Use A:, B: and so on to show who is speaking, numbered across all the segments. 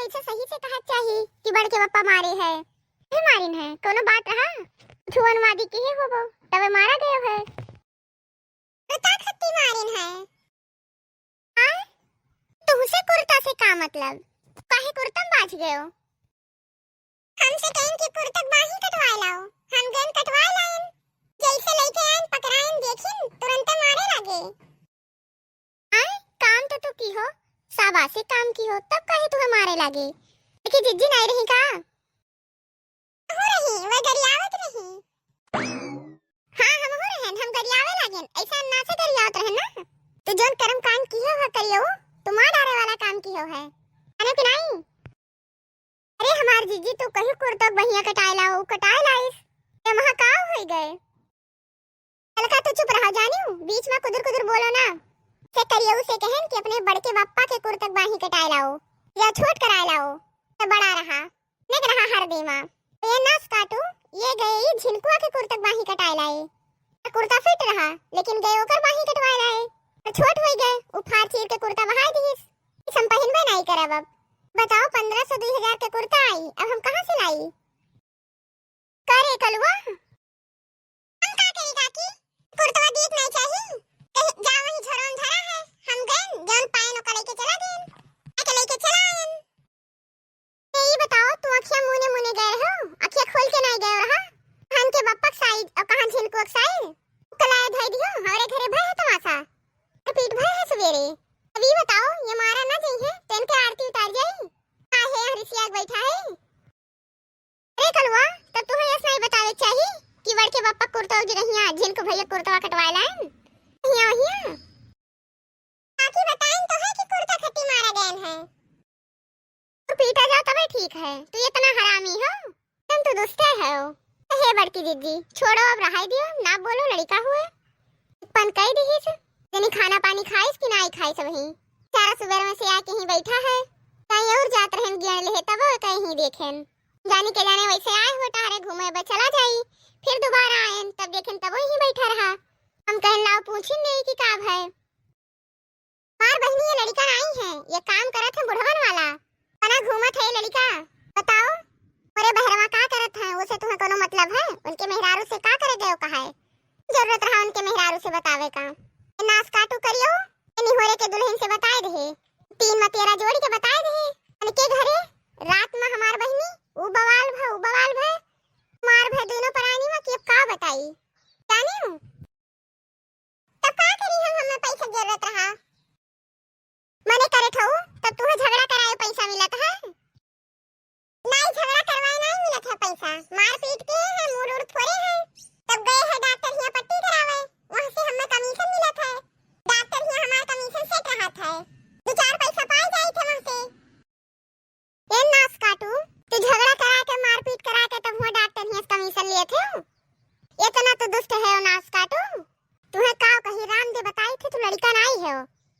A: ऐसे सही से कहा चाहिए कि बड़के पप्पा मारे है। ये मारिन है कोनो बात रहा छुअनवादी की ही होबो तबे मारा गयो है। तो ता खत्ती मारिन है। हां तुमसे कुर्ता से का मतलब काहे कुर्तम बाज गयो। हमसे कहीं की कुर्ता बाही कटवा लाओ हम गन कटवा लाइन जैसे लेके आइन पकड़ाइन देखिन तुरंत मारे लगे। हां काम तो तू की हो शाबाशी काम की हो तब काहे तुम्हें मारे लगे कि जिज्जी नहीं रही का हो रही वो गरियावत रही। हां हम हो रहे हम गरियावे लागेन ऐसा ना से गरियावत रहे ना तो जो कर्म कांड की हो करियो तुम्हारा डारे वाला काम की हो है अने कि नहीं। अरे हमार जीजी तो कहीं कुर्ता बहिया कटाए लाओ कटाए लाइस ये महा का हो गए। हल्का तो चुप रहो जानियो बीच में कुदर कुदर बोलो ना से करियो उसे कहन कि अपने बड़के बाप्पा के कुर्तक बाही कटाए लाओ या छोट कराए लाओ तो बड़ा रहा नेक रहा हर देवा ये नास काटू ये गए झिनकुआ के कुर्तक बाही कटाए लाए कुर्ता फिट रहा लेकिन गए ओकर बाही कटवाए लाए तो छोट हो गए उफार चीर के कुर्ता बहाई दीस हम पहिनबे नहीं करब। अब बताओ 1500 2000 के कुर्ता आई अब हम कहां से लाई करे कलवा हम का करी काकी कुर्ता देख नहीं चाहिए कहीं जा वही झरोन धरा है हम गए जान पाए नो करे के चला गए के लेके चला आयन। ये बताओ तू अखियां मुने मुने गए हो अखियां खोल के नहीं गए रहा खान के बापक साइड और कहां झिनको साइड कलाए धई दियो हमारे घरे भय है तमाशा पीठ भय है सवेरे। अभी बताओ ये मारा ना जाई है तेन के आरती उतार जाई काहे हरिसिया बैठा है। अरे कलवा तब तुम्हें ऐसा ही बतावे चाहिए कि बड़के बापा कुर्ता उज रहिया जिनको भैया कुर्ता कटवाए लाइन हिया हिया ताकि बताएं तो है कि कुर्ता खट्टी मारा गयन है तो पीटा जाओ तबे ठीक है। तू इतना हरामी हो तुम तो दुष्ट है हो। हे बड़की दीदी छोड़ो अब रहाई दियो ना बोलो लड़का हुए पन कह दी है जनी खाना पानी खाइस कि नहीं खाइस वही सारा सुबह में से आके ही बैठा है कहीं और जात रहन ज्ञान ले तब कहीं ही देखेन जानी के जाने वैसे आए हो तारे घूमे बे चला जाई फिर दोबारा आएन तब देखेन तब ही बैठा रहा हम कहन लाओ पूछिन नहीं कि का है। मार बहनी ये लड़का आई है ये काम करत है बुढ़वन वाला तना घूमत है लड़का बताओ अरे बहरवा का करत है उसे तुम्हें कोनो मतलब है उनके मेहरारू से का करे गयो कहा है जरूरत रहा उनके मेहरारू से बतावे का नास काटू करियो नहीं होरे के दुल्हन से बताए दे 3 में 13 जोड़ी के बताए दे अन के घरे रात में हमार बहनी उ बवाल भय मार भय दोनों प्राणी में के का बताई जानियो तब का करी हम हमें पैसा जरूरत रहा मने करे ठो तब तुम्हें झगड़ा कराए पैसा मिलत है नहीं झगड़ा करवाए नहीं मिलत है पैसा मार पीट के है मुड़ उड़ फोड़े है तब गए है डॉक्टर हिया पट्टी करावे वहां से हमें कमीशन मिलत है डॉक्टर हिया हमार कमीशन सेट रहत है 2-4 पैसा पाए जाई थे वहां से। ए नास काटू तू झगड़ा करा के मार पीट करा के तब वो डॉक्टर हिया कमीशन लिए थे इतना तो दुष्ट है ओ नास काटू तुम्हें का कही राम दे बताई थे तू लड़का नहीं है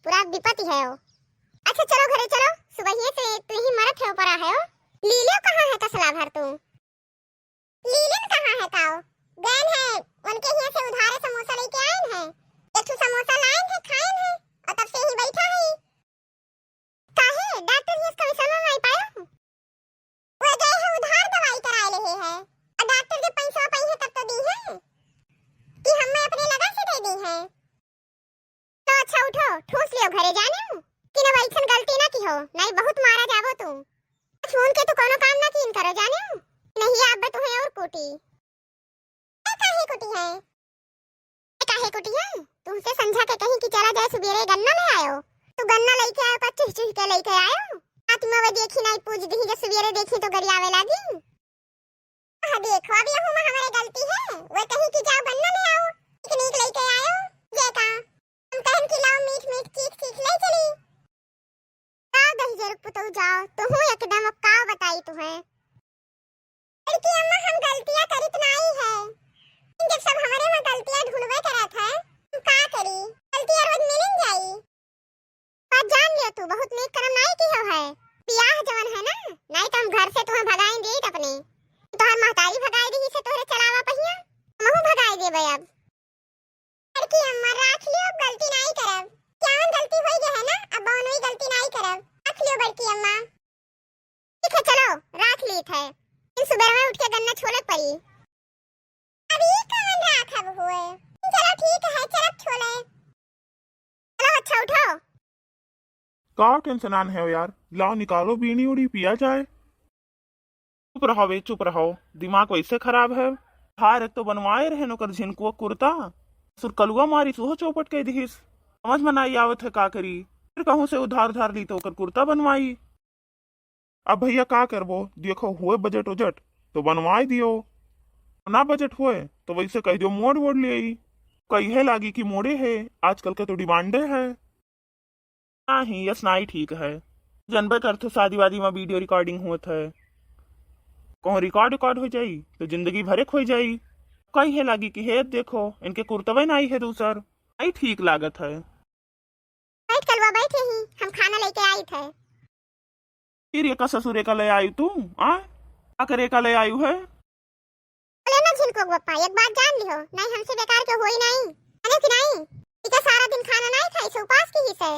A: पूरा विपत्ति है। अच्छा चलो घरे चलो सुबह ही से तू ही मरत है ऊपर है लीलो कहां है तसला भर तू लीलन कहां है ताओ गैन है उनके यहाँ से उधारे समोसा लेके आए हैं एक समोसा लाए हैं खाए हैं और तब से ही बैठा है काहे डॉक्टर ही इसका विषय में नहीं पाया वो गए हैं उधार दवाई कराए ले है और डॉक्टर के पैसा पाई है तब तो दी है कि हमें अपने लगा से दे दी है तो अच्छा उठो ठूस लियो घरे जाने कि न वैसन गलती ना की हो नहीं बहुत मारा जावो तू फोन के तो कोनो काम ना कीन करो जाने नहीं अब तुम्हें और कोटी काहे कोटी है तुमसे समझा के कहीं कि चला जाए सुबेरे गन्ना ले आयो तू गन्ना लेके आयो 25 चीज के लेके आयो आत्मा वे देखी नहीं पूछ दी जब सुबेरे देखी तो गरियावे लगी। हां देखो अब ये हमारे गलती है वो कहीं कि जाओ गन्ना ले आओ पिकनिक लेके आयो ये का हम कहन कि लाओ मीठ मीठ चीज सीख ले चली आओ 10,000 रुपए तो जाओ तो हूं एकदम अब का बताई तुम्हें लड़की अम्मा हम गलतियां करित नहीं है जब सब हमारे में गलतियां ढूंढवे करत है हम का करी गलतियां रोज मिलन जाई बात जान लियो तू बहुत नेक कर्म नहीं की हो है बियाह जवन है ना नहीं तो हम घर से तुम्हें भगाई देत अपने तोहर महतारी भगाई दी से तोहरे चलावा पहिया हमहु भगाई देबे अब लड़की अम्मा राख लियो गलती नहीं करब क्या गलती होई है ना अब और नई गलती नहीं करब रख लियो बड़की अम्मा। पीत है। इन सुबह में उठ के गन्ना छोले पड़ी। अभी कौन राखब हुए। चलो ठीक है, चलो छोले। चलो अच्छा उठो।
B: का टेंशन आन है यार, लाओ निकालो बीनी उड़ी पिया जाए। चुप रहो वे, चुप रहो, दिमाग वैसे खराब है। हार एक तो बनवाए रहे नौकर झिनकुआ कुर्ता, सुर कलुआ मारी सुहो चौपट के दिहिस। समझ में नहीं आवत है का करी। फिर कहूं से उधार उधार ली तो ओकर कुर्ता बनवाई। अब भैया का करबो, देखो हुए बजट उजट तो बनवाई दियो, ना बजट हुए तो वैसे कह दियो मोड़ वोड़ ले आई। कहे लागी कि मोड़े है, आजकल के तो डिमांडे है। नहीं यस ना ही ठीक है। जनबे करते शादी वादी में वीडियो रिकॉर्डिंग होत है, कहूँ रिकॉर्ड हो जाई तो जिंदगी भरे खो जाई। कही है लागी कि हे देखो इनके कुर्तवे नहीं है दूसर, नहीं ठीक लागत है।
A: बैठ कलवा बैठे ही, हम खाना लेके आई थे।
B: फिर ये का ससुरे का ले आई तू आ, क्या करे का ले आयु है।
A: बोले ना झिनको पप्पा, एक बात जान लियो, नहीं हमसे बेकार के होई नहीं, अरे कि नहीं। इका सारा दिन खाना नहीं खाई से उपास की ही से।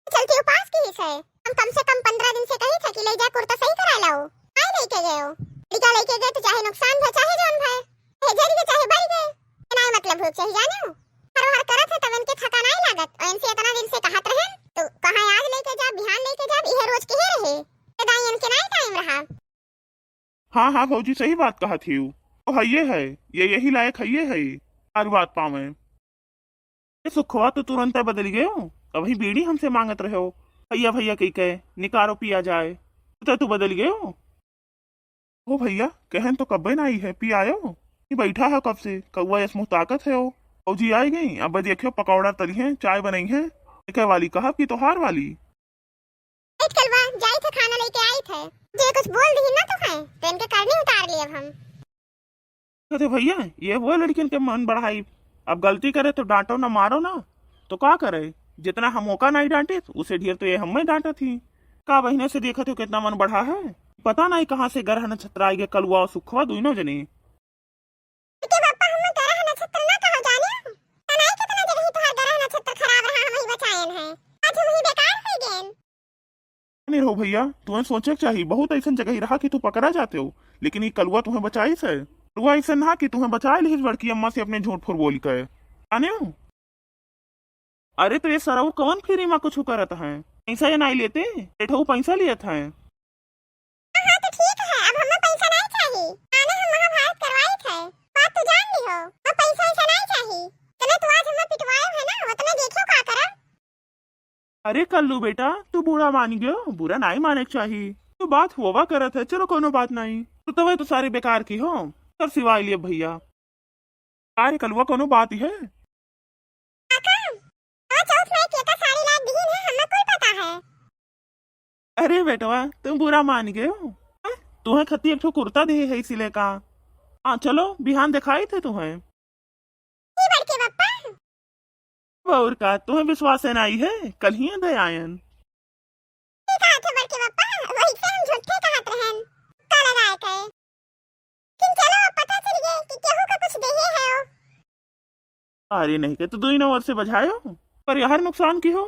A: चलती उपास की ही से। हम कम से कम 15 दिन से कही थे कि ले जा कुर्ता सही करा लाओ, नहीं लेके गए हो। लिका लेके गए तो चाहे नुकसान था चाहे जान भाई, भेजरी के चाहे बढ़ गए, नहीं मतलब भूख चाहिए जाने हो। हर हर करत है तब इनके थका नहीं लागत, और इनसे इतना दिन से कहत रहे तो कहां आज लेके जा बिहान लेके जा, यह रोज के ही रहे तो दाई इनके नहीं टाइम रहा।
B: हाँ हाँ भौजी सही बात कहा थी, वो है ये यही लायक है है। हर बात पावे ये सुखवा तो तुरंत बदल गए हो, अभी बीड़ी हमसे मांगत रहे हो भैया भैया कही कहे निकारो पिया जाए, तो तू बदल गए हो। ओ भैया कहन तो कब्बे ना आई है, पी आयो ये बैठा है कब से, कौआ यस मुँह ताकत है। ओ फौजी आई गई, अब देखियो पकौड़ा तली है चाय बनाई है, एक वाली कहा कि तोहार वाली।
A: बैठ कलवा जाई थे खाना लेके आई थे, जे कुछ बोल दी ना तो है तो इनके करनी उतार लिए अब हम।
B: कहते भैया ये वो लड़कियन के मन बढ़ाई, अब गलती करे तो डांटो ना मारो ना, तो का करे, जितना हम मौका नहीं डांटे उसे ढेर तो ये हमें डांटा थी। का बहने से देखा तो कितना मन बढ़ा है, पता नहीं कहाँ से ग्रह नक्षत्र आई गए कलुआ और सुखवा दोनों जने।
A: के पापा हम ग्रह नक्षत्र ना कहो जाने, तनाई कितना जगह तो हर ग्रह नक्षत्र खराब रहा, हम ही बचाएन है, आज हम ही बेकार हो गए।
B: नहीं रहो भैया, तुम्हें सोचे चाहिए, बहुत ऐसा जगह रहा कि तू पकड़ा जाते हो, लेकिन ये कलुआ तुम्हें बचाई से, कलुआ ऐसा ना कि तुम्हें बचा ली बड़की अम्मा से अपने झूठ फूट बोल कर आने हो। अरे तो ये सराऊ कौन फ्री में कुछ करत है, पैसा ये नहीं लेते, बैठो पैसा लिया था।
A: हां तो ठीक है, अब हमें पैसा नहीं चाहिए, आने हम महाभारत करवाई थे, बात तो जान ली हो, अब पैसा ऐसा नहीं चाहिए, चलो तू आज हमें पिटवाए है ना, उतने देखो का करा।
B: अरे कल्लू बेटा तू बुरा मान गयो, बुरा नहीं माने चाहिए, तो बात हुआ करत है, चलो कोनो बात नहीं, तो वह तो सारे बेकार की हो, सब सिवाय लिए भैया। अरे कलुआ कोनो बात ही है।
A: काका आज चौथ में केका साड़ी ला दी है, हमें कोई पता है।
B: अरे बेटवा तुम बुरा मान गए हो, तुम्हें खती एक ठो कुर्ता दे है इसीलिए का। हाँ चलो बिहान दिखाई थे तुम्हें।
A: की बड़के पापा
B: और का तुम्हें विश्वास है नहीं है, कल ही दे आयन।
A: की कहा थे बड़के पापा, वही से हम झूठे कहत रहन, का लगाए थे। किन चलो अब पता चल गया कि केहू का कुछ देहे है ओ।
B: अरे नहीं के तो 2 नंबर से बजायो, पर यार नुकसान की हो।